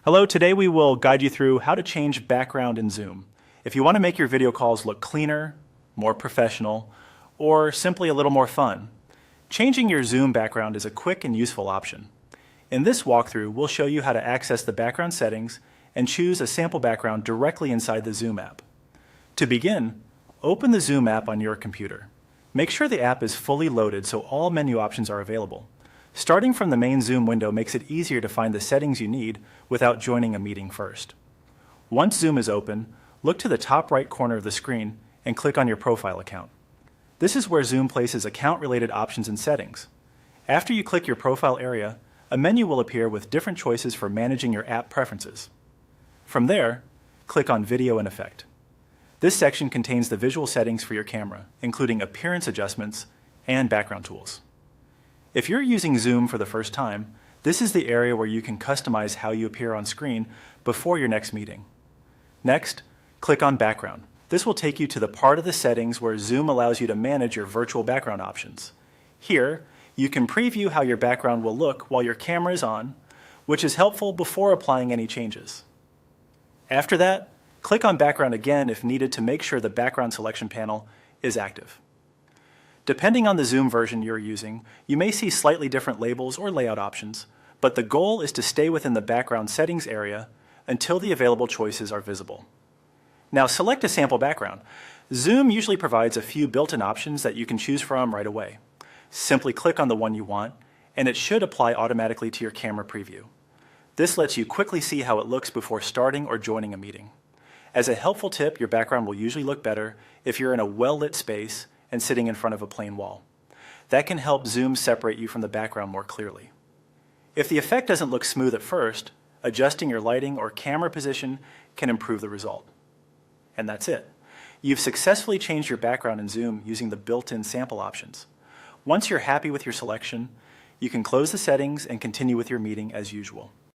Hello, today we will guide you through how to change background in Zoom. If you want to make your video calls look cleaner, more professional, or simply a little more fun, changing your Zoom background is a quick and useful option. In this walkthrough, we'll show you how to access the background settings and choose a sample background directly inside the Zoom app. To begin, open the Zoom app on your computer. Make sure the app is fully loaded so all menu options are available. Starting from the main Zoom window makes it easier to find the settings you need without joining a meeting first. Once Zoom is open, look to the top right corner of the screen and click on your profile account. This is where Zoom places account-related options and settings. After you click your profile area, a menu will appear with different choices for managing your app preferences. From there, click on Video and Effect. This section contains the visual settings for your camera, including appearance adjustments and background tools. If you're using Zoom for the first time, this is the area where you can customize how you appear on screen before your next meeting. Next, click on Background. This will take you to the part of the settings where Zoom allows you to manage your virtual background options. Here, you can preview how your background will look while your camera is on, which is helpful before applying any changes. After that, click on Background again if needed to make sure the background selection panel is active. Depending on the Zoom version you're using, you may see slightly different labels or layout options, but the goal is to stay within the background settings area until the available choices are visible. Now select a sample background. Zoom usually provides a few built-in options that you can choose from right away. Simply click on the one you want, and it should apply automatically to your camera preview. This lets you quickly see how it looks before starting or joining a meeting. As a helpful tip, your background will usually look better if you're in a well-lit space and sitting in front of a plain wall. That can help Zoom separate you from the background more clearly. If the effect doesn't look smooth at first, adjusting your lighting or camera position can improve the result. And that's it. You've successfully changed your background in Zoom using the built-in sample options. Once you're happy with your selection, you can close the settings and continue with your meeting as usual.